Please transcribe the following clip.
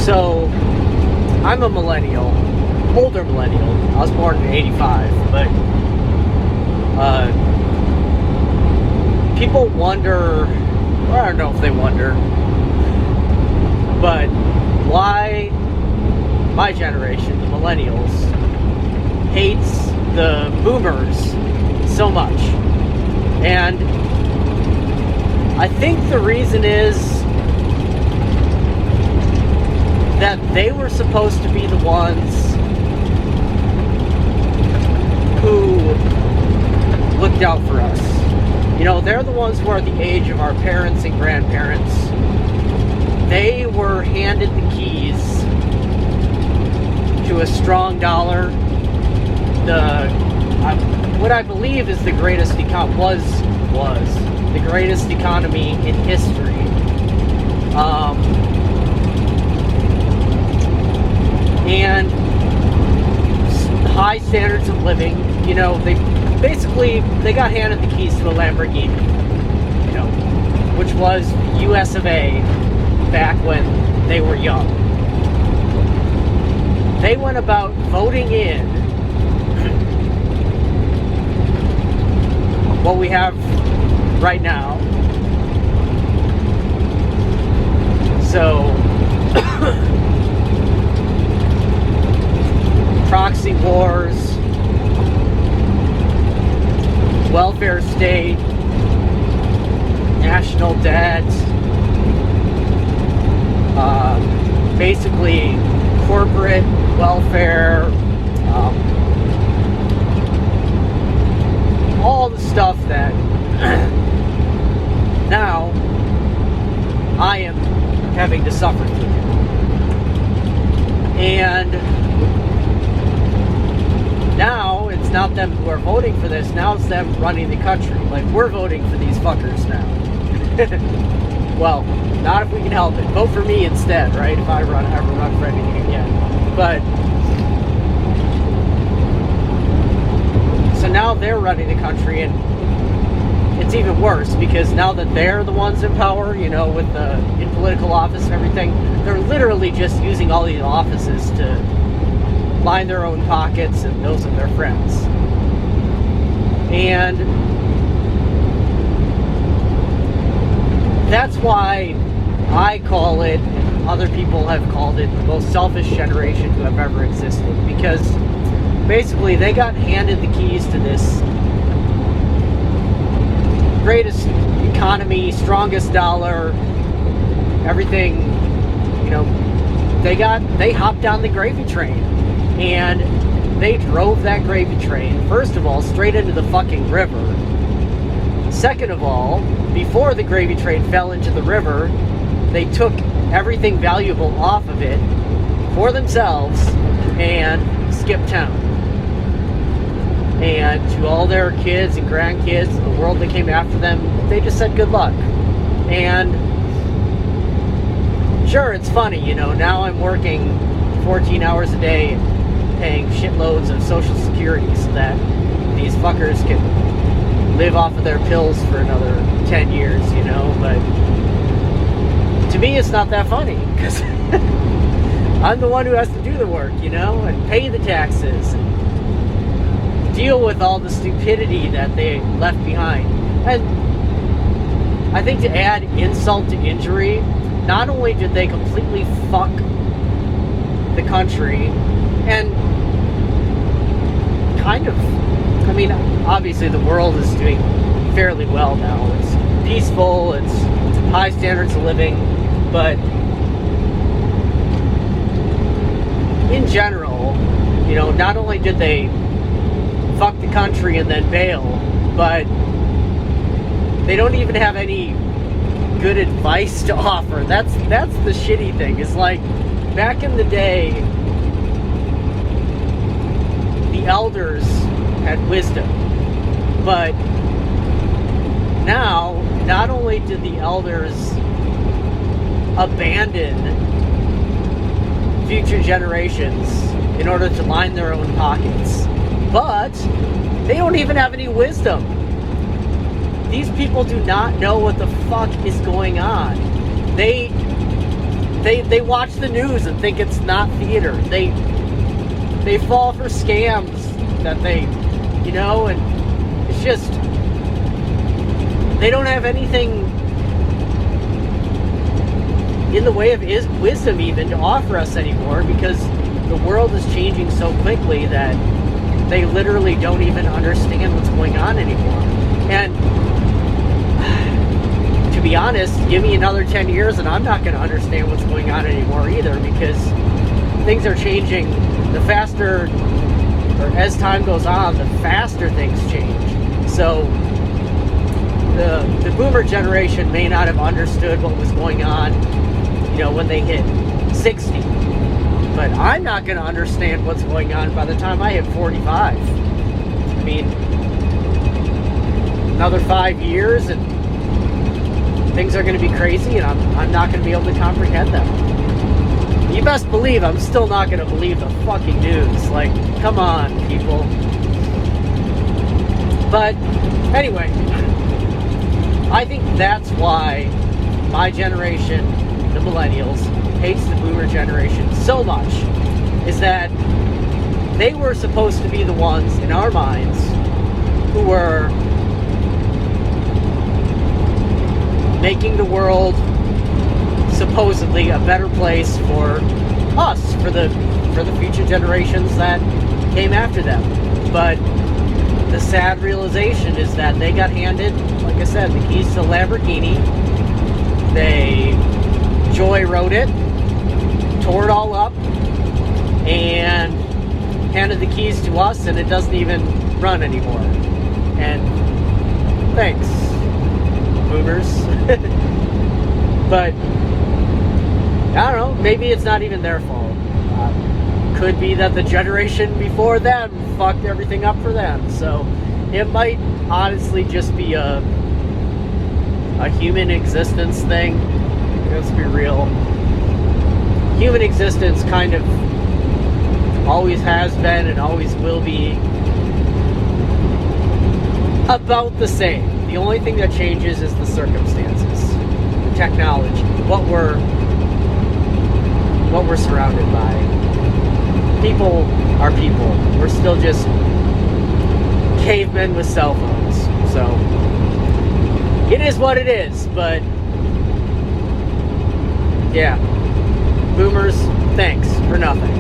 So, I'm a millennial, older millennial. I was born in '85, but people wonder, or I don't know if they wonder, but why my generation, the millennials, hates the boomers so much. And I think the reason is that they were supposed to be the ones who looked out for us. You know, they're the ones who are the age of our parents and grandparents. They were handed the keys to a strong dollar. What I believe is the greatest was the greatest economy in history. And high standards of living. You know, they got handed the keys to a Lamborghini, you know, which was US of A back when they were young. They went about voting in what we have right now. So proxy wars, welfare state, national debt, basically corporate welfare, all the stuff that now I am having to suffer through. And now it's not them who are voting for this, now it's them running the country. Like, we're voting for these fuckers now. Well, not if we can help it. Vote for me instead, right? If I ever run for anything again. But so now they're running the country, and it's even worse because now that they're the ones in power, you know, with in political office and everything, they're literally just using all these offices to line their own pockets and those of their friends. And that's why I call it, and other people have called it, the most selfish generation to have ever existed. Because basically they got handed the keys to this greatest economy, strongest dollar, everything, you know, they hopped on the gravy train. And they drove that gravy train, first of all, straight into the fucking river. Second of all, before the gravy train fell into the river, they took everything valuable off of it for themselves and skipped town. And to all their kids and grandkids, the world that came after them, they just said good luck. And sure, it's funny, you know, now I'm working 14 hours a day, paying shitloads of Social Security so that these fuckers can live off of their pills for another 10 years, you know, but to me it's not that funny, because I'm the one who has to do the work, you know, and pay the taxes, and deal with all the stupidity that they left behind. And I think to add insult to injury, not only did they completely fuck the country, and kind of, I mean, obviously the world is doing fairly well now. It's peaceful, it's high standards of living, but in general, you know, not only did they fuck the country and then bail, but they don't even have any good advice to offer. That's the shitty thing. It's like, back in the day, the elders had wisdom, but now, not only did the elders abandon future generations in order to line their own pockets, but they don't even have any wisdom. These people do not know what the fuck is going on. They They watch the news and think it's not theater. They fall for scams that and it's just, they don't have anything in the way of wisdom even to offer us anymore, because the world is changing so quickly that they literally don't even understand what's going on anymore. And to be honest, give me another 10 years and I'm not going to understand what's going on anymore either, because things are changing. The faster, or as time goes on, the faster things change. So the boomer generation may not have understood what was going on, when they hit 60. But I'm not going to understand what's going on by the time I hit 45. I mean, another 5 years and things are going to be crazy, and I'm not going to be able to comprehend them. You best believe I'm still not going to believe the fucking news. Like, come on, people. But anyway, I think that's why my generation, the Millennials, hates the boomer generation so much, is that they were supposed to be the ones in our minds who were making the world supposedly a better place for us, for the future generations that came after them. But the sad realization is that they got handed, like I said, the keys to the Lamborghini. They joyrode it, tore it all up, and handed the keys to us, and it doesn't even run anymore. And thanks, boomers. But I don't know, maybe it's not even their fault. Could be that the generation before them fucked everything up for them. So it might honestly just be a human existence thing. Let's be real. Human existence kind of always has been and always will be about the same. The only thing that changes is the circumstances, the technology, what we're surrounded by. People are people. We're still just cavemen with cell phones. So it is what it is, but yeah. Boomers, thanks for nothing.